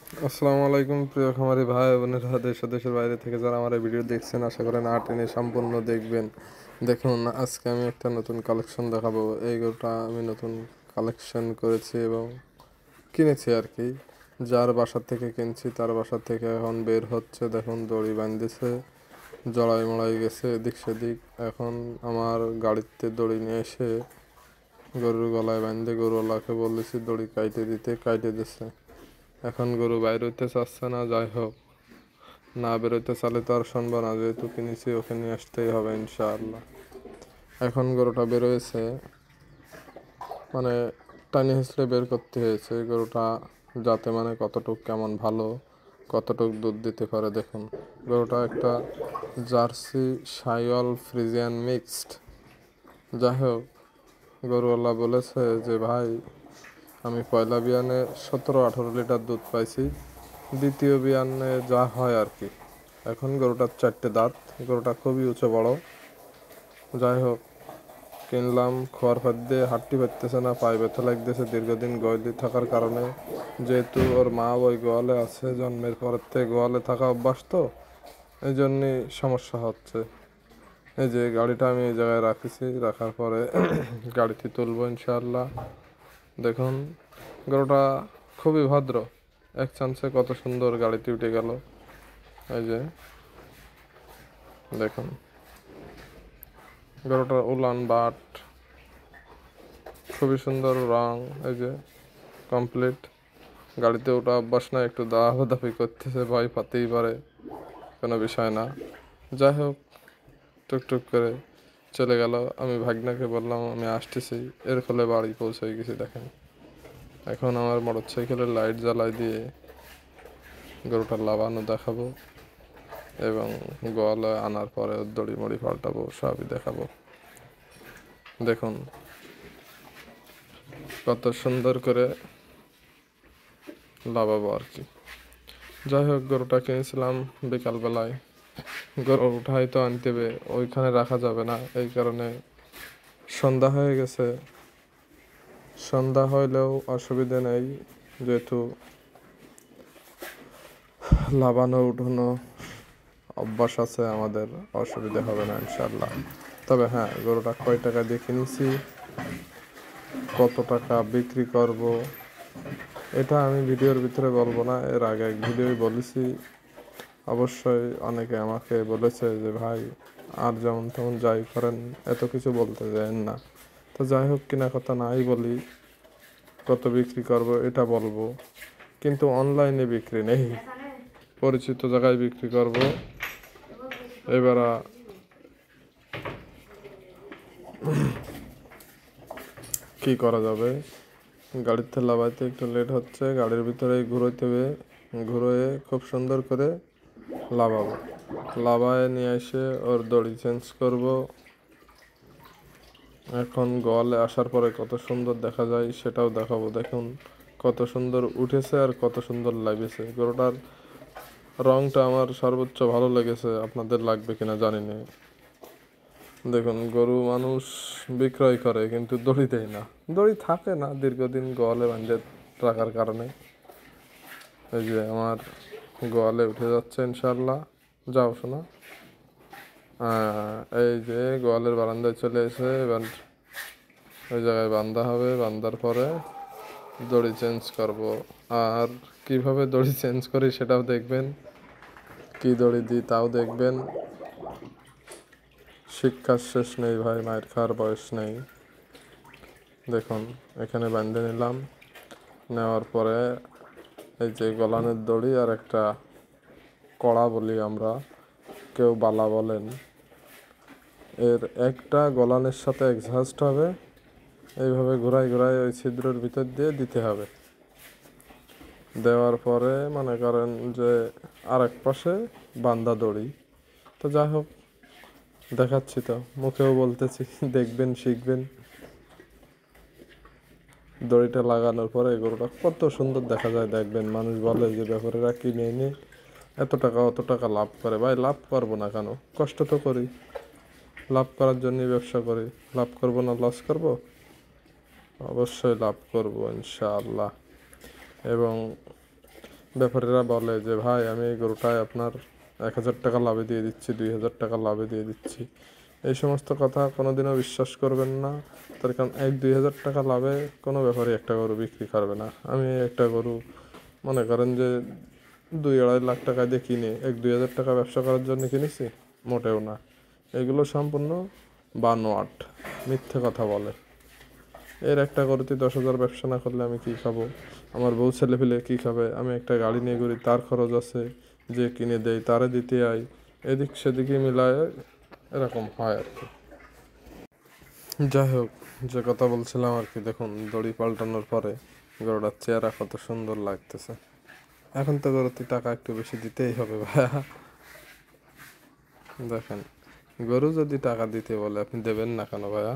আসসালামু আলাইকুম প্রিয় খামারি ভাই বোনেরা, দেশ ও দেশের বাইরে থেকে যারা আমার এই ভিডিও দেখছেন, আশা করেন না টেনে সম্পূর্ণ দেখবেন। দেখুন, আজকে আমি একটা নতুন কালেকশন দেখাবো। এই গরুটা আমি নতুন কালেকশন করেছি এবং কিনেছি আর কি। যার বাসার থেকে কিনছি তার বাসার থেকে এখন বের হচ্ছে। দেখুন, দড়ি বাঁধতেছে, জড়াই মড়াই গেছে এদিক সেদিক। এখন আমার গাড়িতে দড়ি নিয়ে এসে গরুর গলায় বাঁধতে গরুওয়ালাকে বলেছি দড়ি কাইটে দিতে, কাইটে দিচ্ছে। এখন গরু বাইর হইতে চাচ্ছে না। যাই হোক, না বেরোতে চালে তো আর শুনবো না, যেহেতু কিনেছি ওকে নিয়ে আসতেই হবে ইনশাআল্লাহ। এখন গরুটা বেরোয়েছে, মানে টানি হিসলে বের করতে হয়েছে গরুটা, যাতে মানে কতটুক কেমন ভালো, কতটুক দুধ দিতে পারে। দেখুন, গরুটা একটা জার্সি সাইওয়াল ফ্রিজিয়ান মিক্সড। যাই হোক, গরুওয়ালা বলেছে যে ভাই, আমি পয়লা বিয়ানে 17-18 লিটার দুধ পাইছি, দ্বিতীয় বিয়ানে যা হয় আর কি। এখন গরুটার 4টে দাঁত, গরুটা খুবই উঁচু বড়। যাই হোক, কিনলাম, খোয়ার খাদ্যে হাঁটতে পারতেছে না, পায়ে ব্যথা লাগতেছে দীর্ঘদিন গোয়ালে থাকার কারণে। যেহেতু ওর মা ওই গোয়ালে আছে, জন্মের পরের থেকে গোয়ালে থাকা অভ্যাস, তো এই জন্যই সমস্যা হচ্ছে। এই যে গাড়িটা আমি এই জায়গায় রাখেছি, রাখার পরে গাড়িতে তুলবো ইনশাআল্লাহ। দেখুন, গরুটা খুবই ভদ্র, এক চান্সে কত সুন্দর গাড়িতে উঠে গেল। এই যে দেখুন, গরুটার উলান বাট খুবই সুন্দর, রং এই যে কমপ্লিট। গাড়িতে ওটা অভ্যাস না, একটু দাপাদাপি করতেছে, ভয় পাতেই পারে, কোনো বিষয় না। যাই হোক, টুকটুক করে চলে গেল। আমি ভাগনাকে বললাম আমি আসতেছি, এর ফলে বাড়ি পৌঁছে গেছি। দেখেন, এখন আমার মোটর সাইকেলের লাইট জ্বালাই দিয়ে গরুটার লাবানো দেখাবো এবং গোয়ালে আনার পরে দড়ি মড়ি পাল্টাবো, সবই দেখাবো। দেখুন কত সুন্দর করে লাভাবো আর কি। যাই হোক, গরুটা কিনেছিলাম বিকালবেলায়, গরু উঠাই তো আনতে হবে, ওইখানে রাখা যাবে না, এই কারণে সন্ধ্যা হয়ে গেছে। সন্ধ্যা হইলেও অসুবিধে নেই, যেহেতু লাবানো উঠানো অভ্যাস আছে আমাদের, অসুবিধা হবে না ইনশাল্লাহ। তবে হ্যাঁ, গরুটা কয় টাকা দিয়ে কিনেছি, কত টাকা বিক্রি করব, এটা আমি ভিডিওর ভিতরে বলবো না। এর আগে এক ভিডিওই বলেছি। অবশ্যই অনেকে আমাকে বলেছে যে ভাই, আর যেমন তেমন যাই করেন, এত কিছু বলতে যান না। তো যাই হোক, কিনা কথা নাই বলি, কত বিক্রি করব এটা বলবো, কিন্তু অনলাইনে বিক্রি নেই, পরিচিত জায়গায় বিক্রি করব। এবার কি করা যাবে, গাড়ির তেল লাগাইতে একটু লেট হচ্ছে, গাড়ির ভিতরেই ঘুরোইতে হবে। ঘুরোয়ে খুব সুন্দর করে লাভাবো, লাভায় নিয়ে এসে ওর দড়ি চেঞ্জ করব। এখন গোয়ালে আসার পরে কত সুন্দর দেখা যায় সেটাও দেখাবো। দেখুন কত সুন্দর উঠেছে আর কত সুন্দর লাগেছে। গরুটার রংটা আমার সর্বোচ্চ ভালো লেগেছে, আপনাদের লাগবে কিনা জানি না। দেখুন, গরু মানুষ বিক্রয় করে কিন্তু দড়ি দেয় না, দড়ি থাকে না দীর্ঘদিন গোয়ালে বাঁধে রাখার কারণে। এই যে আমার গোয়ালে উঠে যাচ্ছে ইনশাল্লাহ। যাও শোনা, এই যে গোয়ালের বারান্দায় চলে এসে এবার ওই জায়গায় বান্ধা হবে। বান্ধার পরে দড়ি চেঞ্জ করব, আর কিভাবে দড়ি চেঞ্জ করি সেটাও দেখবেন, কি দড়ি দিই তাও দেখবেন। শিক্ষার শেষ নেই ভাই, মায়ের খাওয়ার বয়স নেই। দেখুন, এখানে বাঁধে নিলাম, নেওয়ার পরে এই যে গলানের দড়ি আর একটা কড়া বলি আমরা, কেউ বালা বলেন, এর একটা গলানের সাথে এক্সহাস্ট হবে, এইভাবে ঘোরায় ঘোরায় ওই ছিদ্রের ভিতর দিয়ে দিতে হবে। দেওয়ার পরে মনে করেন যে আর এক পাশে বান্দা দড়ি। তো যাই হোক, দেখাচ্ছি তো, মুখেও বলতেছি, দেখবেন শিখবেন। দড়িটা লাগানোর পরে গরুটা কত সুন্দর দেখা যায় দেখবেন। মানুষ বলে যে ব্যাপারীরা কিনে এনে এত টাকা অত টাকা লাভ করে। ভাই, লাভ করবো না কেন, কষ্ট তো করি, লাভ করার জন্যই ব্যবসা করি। লাভ করবো না লস করব? অবশ্যই লাভ করব ইনশাআল্লাহ। এবং ব্যাপারীরা বলে যে ভাই আমি এই গরুটায় আপনার 1,000 টাকা লাভে দিয়ে দিচ্ছি, 2,000 টাকা লাভে দিয়ে দিচ্ছি, এই সমস্ত কথা কোনোদিনও বিশ্বাস করবেন না। তার কারণ 1-2 হাজার টাকা লাভে কোনো ব্যাপারই একটা গরু বিক্রি করবে না। আমি একটা গরু মনে করেন যে 2-2.5 লাখ টাকা দিয়ে কিনে 1-2 হাজার টাকা ব্যবসা করার জন্য কিনেছি, মোটেও না। এগুলো সম্পূর্ণ বানোয়াট, মিথ্যে কথা বলে। এর একটা গরুতে 10,000 ব্যবসা না করলে আমি কী খাবো, আমার বউ ছেলে পেলে কী খাবে, আমি একটা গাড়ি নিয়ে ঘুরি তার খরচ আছে, যে কিনে দেয় তারে দিতে আই, এদিক সেদিকে মিলায় এরকম হয় আর কি। যাই হোক, যে কথা বলছিলাম আর কি, দেখুন দড়ি পাল্টানোর পরে গরুটার চেহারা কত সুন্দর লাগতেছে। এখন তো গরুতে টাকা একটু বেশি দিতেই হবে ভাইয়া। দেখেন, গরু যদি টাকা দিতে বলে আপনি দেবেন না কেন ভাইয়া?